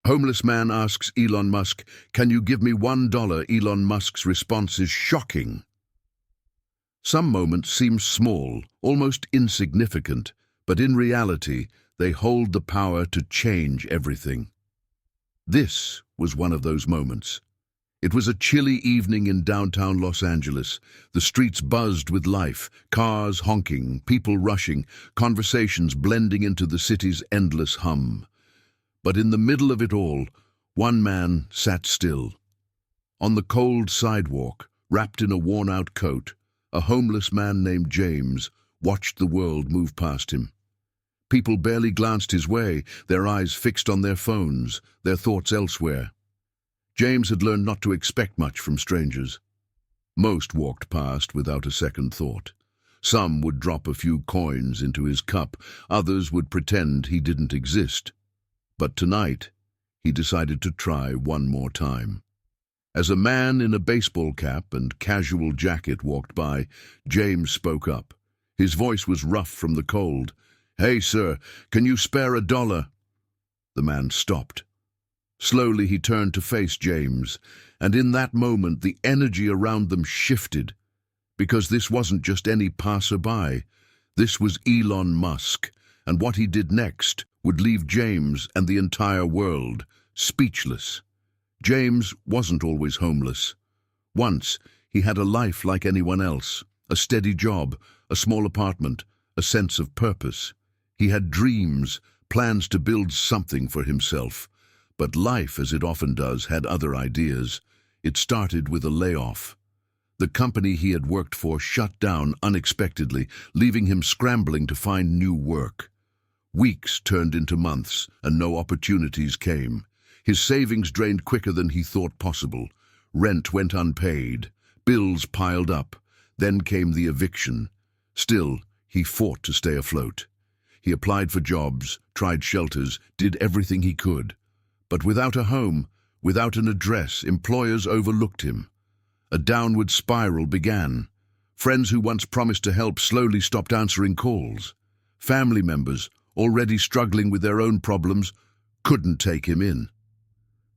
Homeless man asks Elon Musk, "Can you give me $1?" Elon Musk's response is shocking. Some moments seem small, almost insignificant, but in reality, they hold the power to change everything. This was one of those moments. It was a chilly evening in downtown Los Angeles. The streets buzzed with life, cars honking, people rushing, conversations blending into the city's endless hum. But in the middle of it all, one man sat still. On the cold sidewalk, wrapped in a worn-out coat, a homeless man named James watched the world move past him. People barely glanced his way, their eyes fixed on their phones, their thoughts elsewhere. James had learned not to expect much from strangers. Most walked past without a second thought. Some would drop a few coins into his cup, others would pretend he didn't exist. But tonight, he decided to try one more time. As a man in a baseball cap and casual jacket walked by, James spoke up. His voice was rough from the cold. "Hey, sir, can you spare $1?" The man stopped. Slowly he turned to face James, and in that moment the energy around them shifted. Because this wasn't just any passerby. This was Elon Musk, and what he did next would leave James and the entire world speechless. James wasn't always homeless. Once, he had a life like anyone else, a steady job, a small apartment, a sense of purpose. He had dreams, plans to build something for himself. But life, as it often does, had other ideas. It started with a layoff. The company he had worked for shut down unexpectedly, leaving him scrambling to find new work. Weeks turned into months, and no opportunities came. His savings drained quicker than he thought possible. Rent went unpaid. Bills piled up. Then came the eviction. Still, he fought to stay afloat. He applied for jobs, tried shelters, did everything he could. But without a home, without an address, employers overlooked him. A downward spiral began. Friends who once promised to help slowly stopped answering calls. Family members, already struggling with their own problems, couldn't take him in.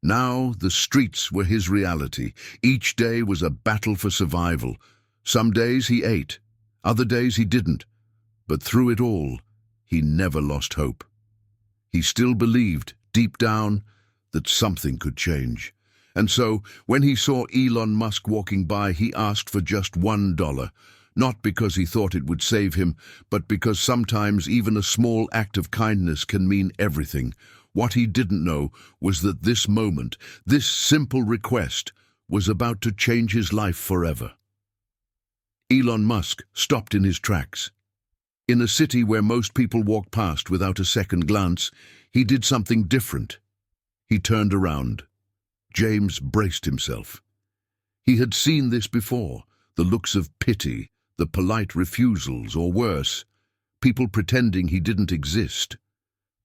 Now the streets were his reality. Each day was a battle for survival. Some days he ate, other days he didn't. But through it all, he never lost hope. He still believed, deep down, that something could change. And so, when he saw Elon Musk walking by, he asked for just $1. Not because he thought it would save him, but because sometimes even a small act of kindness can mean everything. What he didn't know was that this moment, this simple request, was about to change his life forever. Elon Musk stopped in his tracks. In a city where most people walk past without a second glance, he did something different. He turned around. James braced himself. He had seen this before, the looks of pity, the polite refusals, or worse, people pretending he didn't exist.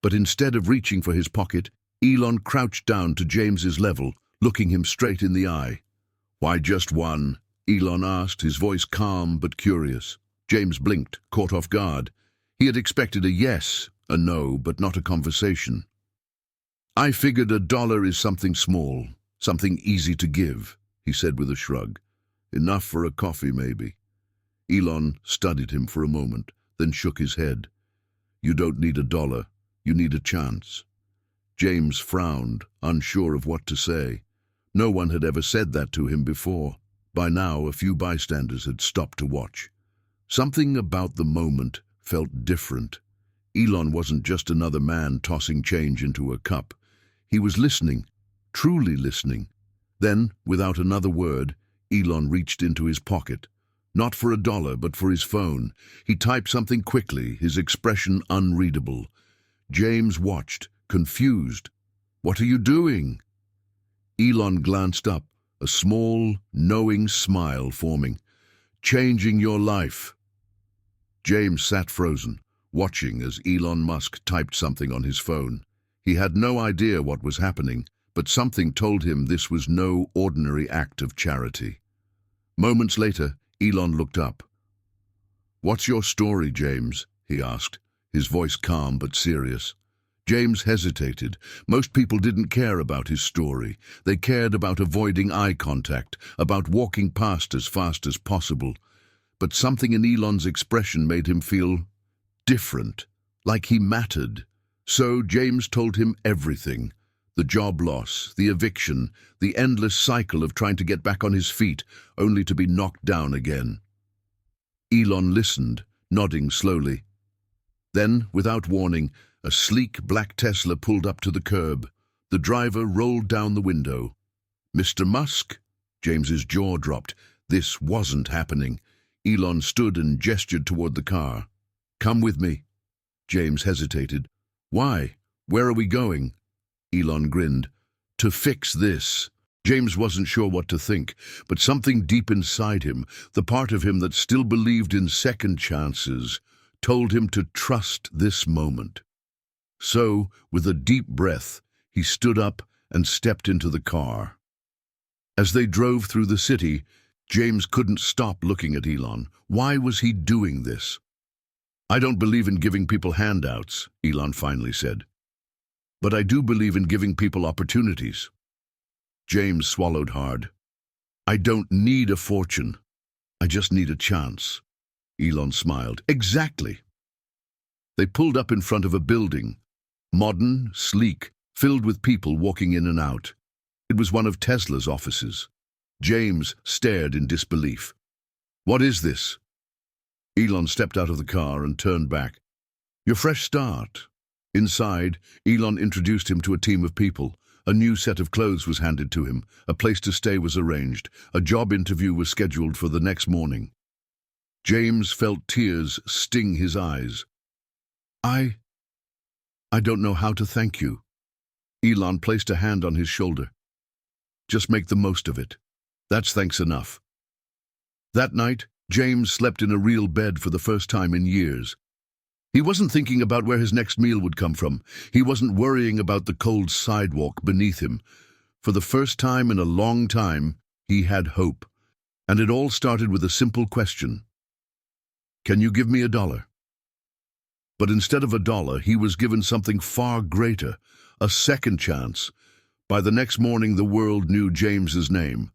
But instead of reaching for his pocket, Elon crouched down to James's level, looking him straight in the eye. "Why just one?" Elon asked, his voice calm but curious. James blinked, caught off guard. He had expected a yes, a no, but not a conversation. "I figured $1 is something small, something easy to give," he said with a shrug. "Enough for a coffee, maybe." Elon studied him for a moment, then shook his head. "You don't need $1. You need a chance." James frowned, unsure of what to say. No one had ever said that to him before. By now, a few bystanders had stopped to watch. Something about the moment felt different. Elon wasn't just another man tossing change into a cup. He was listening, truly listening. Then, without another word, Elon reached into his pocket. Not for $1, but for his phone. He typed something quickly, his expression unreadable. James watched, confused. "What are you doing?" Elon glanced up, a small, knowing smile forming. "Changing your life." James sat frozen, watching as Elon Musk typed something on his phone. He had no idea what was happening, but something told him this was no ordinary act of charity. Moments later, Elon looked up. "What's your story, James?" he asked, his voice calm but serious. James hesitated. Most people didn't care about his story. They cared about avoiding eye contact, about walking past as fast as possible. But something in Elon's expression made him feel different, like he mattered. So James told him everything. The job loss, the eviction, the endless cycle of trying to get back on his feet, only to be knocked down again. Elon listened, nodding slowly. Then, without warning, a sleek black Tesla pulled up to the curb. The driver rolled down the window. "Mr. Musk?" James's jaw dropped. This wasn't happening. Elon stood and gestured toward the car. "Come with me." James hesitated. "Why? Where are we going?" Elon grinned. "To fix this." James wasn't sure what to think, but something deep inside him, the part of him that still believed in second chances, told him to trust this moment. So, with a deep breath, he stood up and stepped into the car. As they drove through the city, James couldn't stop looking at Elon. Why was he doing this? "I don't believe in giving people handouts," Elon finally said. "But I do believe in giving people opportunities." James swallowed hard. "I don't need a fortune. I just need a chance." Elon smiled. "Exactly." They pulled up in front of a building. Modern, sleek, filled with people walking in and out. It was one of Tesla's offices. James stared in disbelief. "What is this?" Elon stepped out of the car and turned back. "Your fresh start." Inside, Elon introduced him to a team of people. A new set of clothes was handed to him. A place to stay was arranged. A job interview was scheduled for the next morning. James felt tears sting his eyes. I don't know how to thank you." Elon placed a hand on his shoulder. "Just make the most of it. That's thanks enough." That night, James slept in a real bed for the first time in years. He wasn't thinking about where his next meal would come from. He wasn't worrying about the cold sidewalk beneath him. For the first time in a long time, he had hope. And it all started with a simple question. "Can you give me $1?" But instead of $1, he was given something far greater, a second chance. By the next morning, the world knew James's name.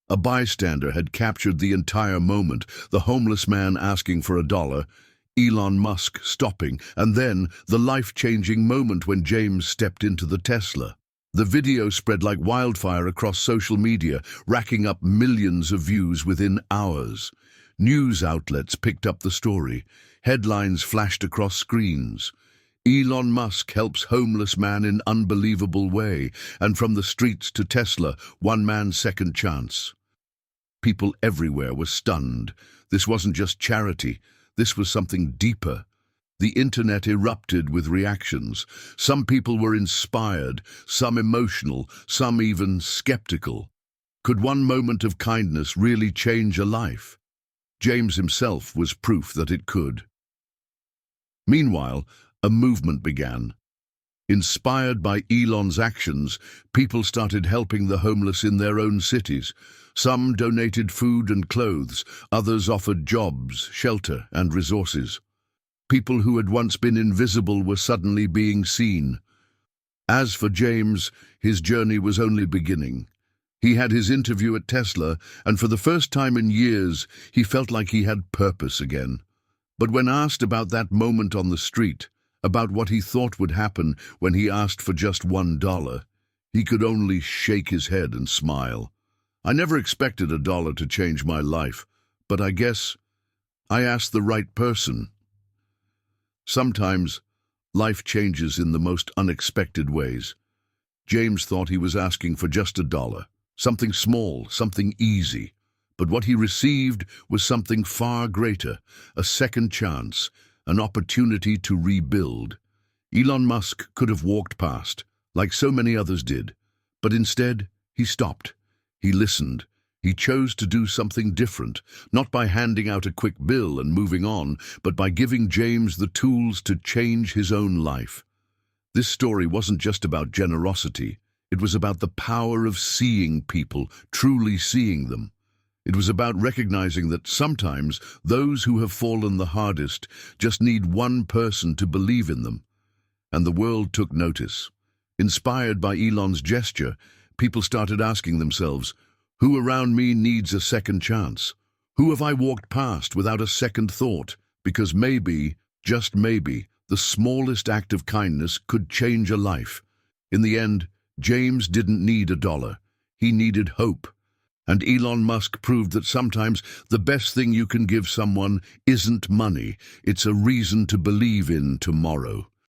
A bystander had captured the entire moment, the homeless man asking for $1, Elon Musk stopping, and then the life-changing moment when James stepped into the Tesla. The video spread like wildfire across social media, racking up millions of views within hours. News outlets picked up the story. Headlines flashed across screens. "Elon Musk helps homeless man in unbelievable way," and "From the streets to Tesla, one man's second chance." People everywhere were stunned. This wasn't just charity. This was something deeper. The internet erupted with reactions. Some people were inspired, some emotional, some even skeptical. Could one moment of kindness really change a life? James himself was proof that it could. Meanwhile, a movement began. Inspired by Elon's actions, people started helping the homeless in their own cities. Some donated food and clothes, others offered jobs, shelter, and resources. People who had once been invisible were suddenly being seen. As for James, his journey was only beginning. He had his interview at Tesla, and for the first time in years, he felt like he had purpose again. But when asked about that moment on the street, about what he thought would happen when he asked for just $1, he could only shake his head and smile. "I never expected $1 to change my life, but I guess I asked the right person." Sometimes, life changes in the most unexpected ways. James thought he was asking for just $1, something small, something easy. But what he received was something far greater, a second chance, an opportunity to rebuild. Elon Musk could have walked past, like so many others did, but instead he stopped. He listened. He chose to do something different, not by handing out a quick bill and moving on, but by giving James the tools to change his own life. This story wasn't just about generosity. It was about the power of seeing people, truly seeing them. It was about recognizing that sometimes those who have fallen the hardest just need one person to believe in them. and the world took notice. Inspired by Elon's gesture, people started asking themselves, who around me needs a second chance? Who have I walked past without a second thought? Because maybe, just maybe, the smallest act of kindness could change a life. In the end, James didn't need $1. He needed hope. And Elon Musk proved that sometimes the best thing you can give someone isn't money, it's a reason to believe in tomorrow.